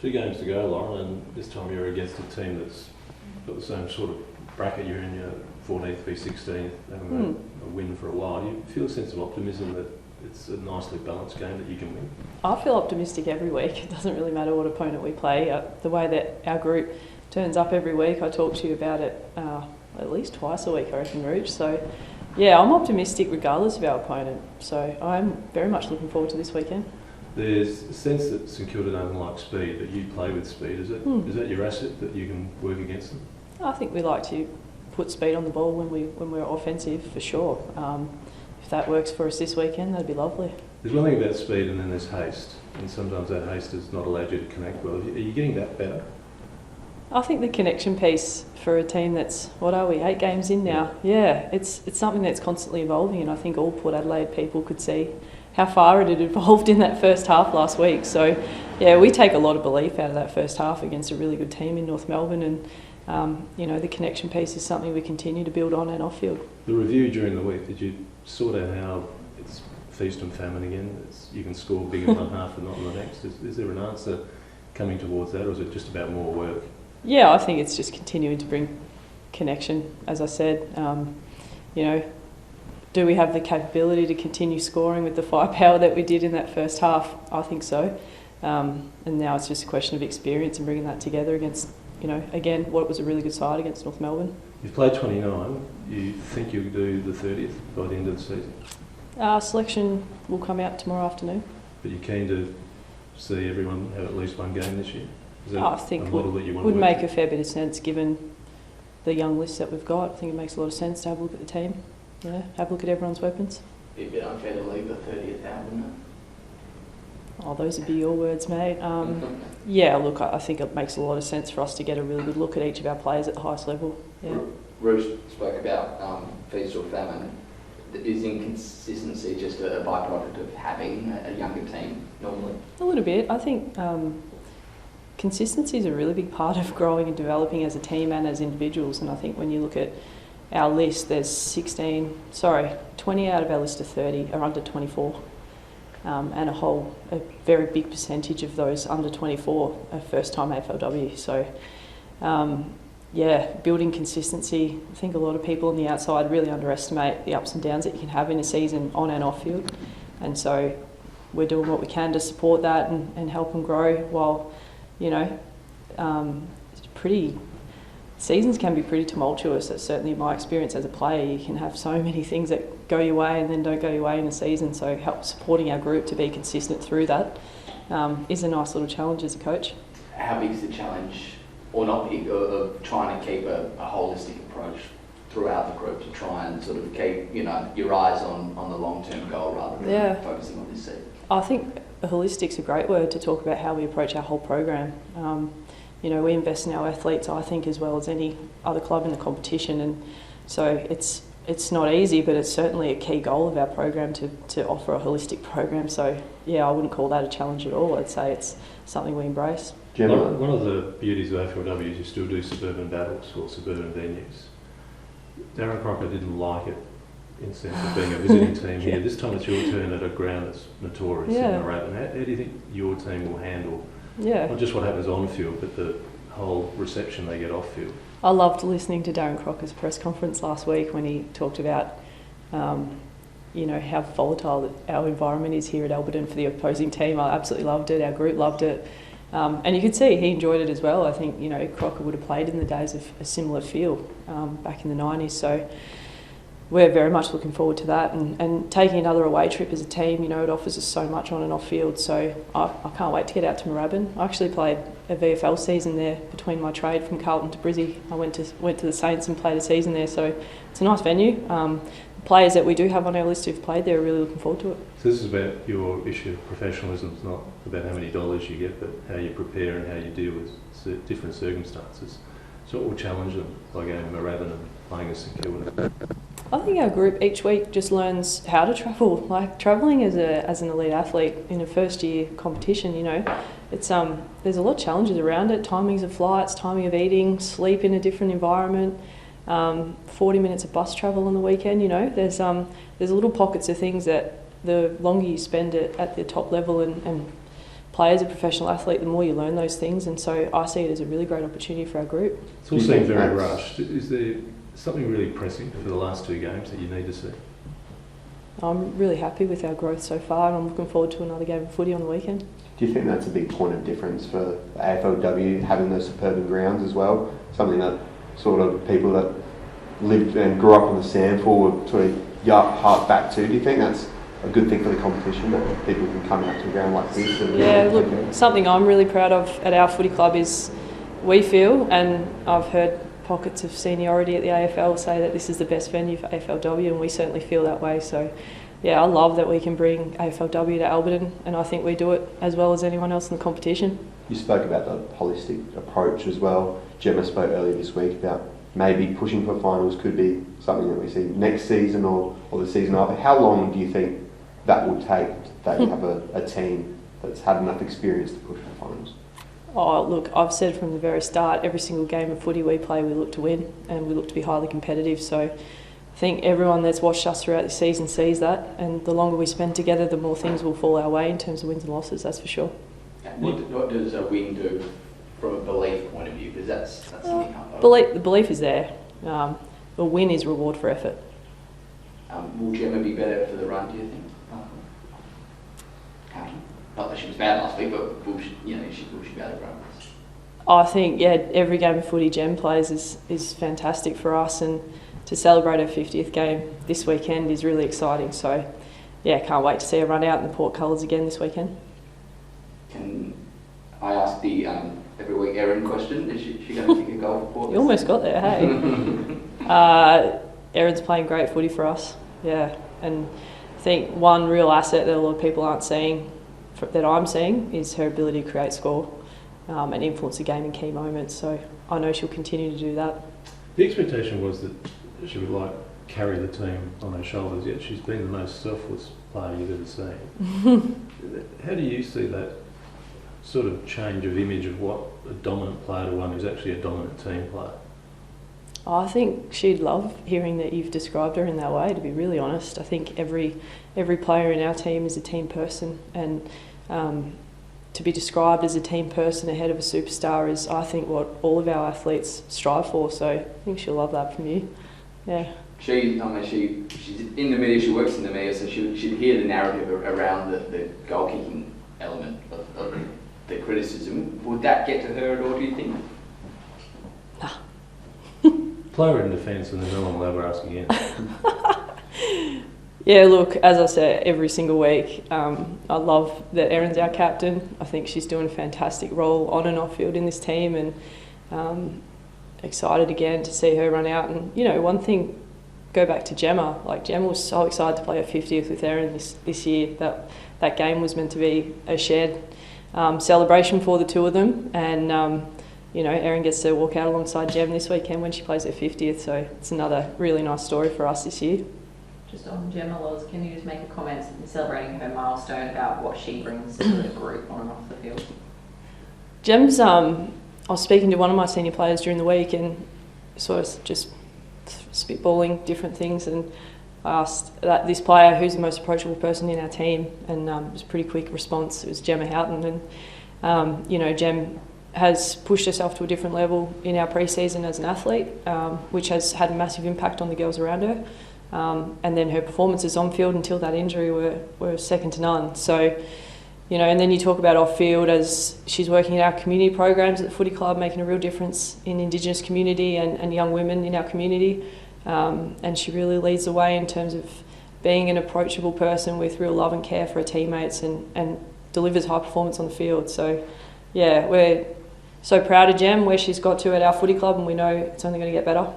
2 games to go, Lauren, and this time you're against a team that's got the same sort of bracket. You're in your 14th v 16th, having had a win for a while. Do you feel a sense of optimism that it's a nicely balanced game that you can win? I feel optimistic every week. It doesn't really matter what opponent we play. The way that our group turns up every week, I talk to you about it at least twice a week, I reckon, Rouge. So, yeah, I'm optimistic regardless of our opponent. So I'm very much looking forward to this weekend. There's a sense that St Kilda don't like speed, but you play with speed. Is that your asset, that you can work against them? I think we like to put speed on the ball when we're offensive, for sure. If that works for us this weekend, that'd be lovely. There's one thing about speed, and then there's haste, and sometimes that haste has not allowed you to connect well. Are you getting that better? I think the connection piece for a team that's, 8 games in now? Yeah, it's something that's constantly evolving, and I think all Port Adelaide people could see how far it had evolved in that first half last week. So, yeah, we take a lot of belief out of that first half against a really good team in North Melbourne, and the connection piece is something we continue to build on and off field. The review during the week, did you sort out how it's feast and famine again? You can score big in one half and not in the next. Is there an answer coming towards that, or is it just about more work? Yeah, I think it's just continuing to bring connection, as I said. Do we have the capability to continue scoring with the firepower that we did in that first half? I think so. And now it's just a question of experience and bringing that together against, again, what was a really good side against North Melbourne. You've played 29. You think you'll do the 30th by the end of the season? Selection will come out tomorrow afternoon. But you're keen to see everyone have at least one game this year? Is that I think a model that you want would to make a fair bit of sense given the young list that we've got. I think it makes a lot of sense to have a look at the team. Yeah, have a look at everyone's weapons. It'd be a bit unfair to leave the 30th out, wouldn't it? Oh, those would be your words, mate. Yeah, look, I think it makes a lot of sense for us to get a really good look at each of our players at the highest level. Yeah. Rouge spoke about feast or famine. Is inconsistency just a byproduct of having a younger team normally? A little bit. I think consistency is a really big part of growing and developing as a team and as individuals. And I think when you look at our list, there's 20 out of our list of 30 are under 24. And a very big percentage of those under 24 are first-time AFLW. So, building consistency. I think a lot of people on the outside really underestimate the ups and downs that you can have in a season on and off field. And so we're doing what we can to support that and help them grow while, seasons can be pretty tumultuous. That's certainly my experience as a player. You can have so many things that go your way and then don't go your way in a season. So help supporting our group to be consistent through that is a nice little challenge as a coach. How big is the challenge, or not big, of trying to keep a holistic approach throughout the group to try and sort of keep your eyes on the long-term goal rather than focusing on this season? I think holistic's a great word to talk about how we approach our whole program. We invest in our athletes, I think, as well as any other club in the competition, and so it's not easy, but it's certainly a key goal of our program to offer a holistic program. So yeah, I wouldn't call that a challenge at all. I'd say it's something we embrace. One of the beauties of AFLW is you still do suburban battles or suburban venues. Darren Crocker didn't like it in the sense of being a visiting team here. This time it's your turn at a ground that's notorious in Moorabbin. How do you think your team will handle not just what happens on field, but the whole reception they get off field? I loved listening to Darren Crocker's press conference last week when he talked about, how volatile our environment is here at Alberton for the opposing team. I absolutely loved it. Our group loved it. And you could see he enjoyed it as well. I think, Crocker would have played in the days of a similar feel back in the 90s. So we're very much looking forward to that. And taking another away trip as a team, it offers us so much on and off field. So I can't wait to get out to Moorabbin. I actually played a VFL season there between my trade from Carlton to Brizzy. I went to the Saints and played a season there. So it's a nice venue. Players that we do have on our list who've played there are really looking forward to it. So this is about your issue of professionalism. It's not about how many dollars you get, but how you prepare and how you deal with different circumstances. So what will challenge them by going to Moorabbin and playing at St Kilda? I think our group each week just learns how to travel. Like travelling as an elite athlete in a first year competition, it's there's a lot of challenges around it. Timings of flights, timing of eating, sleep in a different environment. 40 minutes of bus travel on the weekend, there's little pockets of things that the longer you spend it at the top level and play as a professional athlete, the more you learn those things, and so I see it as a really great opportunity for our group. It's all seemed very rushed. Is there something really pressing for the last 2 games that you need to see? I'm really happy with our growth so far, and I'm looking forward to another game of footy on the weekend. Do you think that's a big point of difference for the AFLW, having those suburban grounds as well? Something that sort of people that lived and grew up on the Sandford would sort of hark back to. Do you think that's a good thing for the competition, that people can come out to a ground like this? Yeah, look, something I'm really proud of at our footy club is we feel, and I've heard pockets of seniority at the AFL say that this is the best venue for AFLW, and we certainly feel that way. So yeah, I love that we can bring AFLW to Alberton, and I think we do it as well as anyone else in the competition. You spoke about the holistic approach as well. Gemma spoke earlier this week about maybe pushing for finals could be something that we see next season or the season after. How long do you think that will take, that you have a team that's had enough experience to push for finals? Oh, look, I've said from the very start, every single game of footy we play, we look to win and we look to be highly competitive. So I think everyone that's watched us throughout the season sees that, and the longer we spend together, the more things will fall our way in terms of wins and losses, that's for sure. And what does a win do from a belief point of view? Because that's something the belief is there. A win is reward for effort. Will Gemma be better for the run, do you think? Not that she was bad last week, but will she be better for run? I think, yeah, every game of footy Gem plays is fantastic for us, and to celebrate her 50th game this weekend is really exciting. So, yeah, can't wait to see her run out in the Port colours again this weekend. Can I ask the every week Erin question? Is she going to kick a goal for Port? You almost got there, hey? Erin's playing great footy for us, yeah. And I think one real asset that a lot of people aren't seeing, that I'm seeing, is her ability to create score and influence the game in key moments. So I know she'll continue to do that. The expectation was that she would carry the team on her shoulders, yet she's been the most selfless player you've ever seen. How do you see that sort of change of image of what a dominant player to one who's actually a dominant team player? I think she'd love hearing that you've described her in that way, to be really honest. I think every player in our team is a team person, and to be described as a team person ahead of a superstar is, I think, what all of our athletes strive for. So I think she'll love that from you. Yeah. She's in the media, she works in the media, so she'd hear the narrative around the goal kicking element of the criticism. Would that get to her at all, do you think? Nah. Player in defence, and then no one will ever ask again. Yeah, look, as I said, every single week, I love that Erin's our captain. I think she's doing a fantastic role on and off field in this team, and excited again to see her run out. And, you know, one thing, go back to Gemma. Gemma was so excited to play her 50th with Erin this year. That game was meant to be a shared celebration for the two of them, and you know, Erin gets to walk out alongside Gem this weekend when she plays her 50th, so it's another really nice story for us this year. Just on Gemma, Loz, can you just make a comment in celebrating her milestone about what she brings to the group on and off the field? Gem's, I was speaking to one of my senior players during the week and sort of just spitballing different things, and I asked this player who's the most approachable person in our team, and it was a pretty quick response. It was Gemma Houghton, and you know, Gem has pushed herself to a different level in our pre-season as an athlete, which has had a massive impact on the girls around her. And then her performances on field until that injury were second to none. So, you know, and then you talk about off field as she's working in our community programs at the footy club, making a real difference in Indigenous community and young women in our community. And she really leads the way in terms of being an approachable person with real love and care for her teammates, and delivers high performance on the field. So, yeah, we're so proud of Gem, where she's got to at our footy club, and we know it's only going to get better.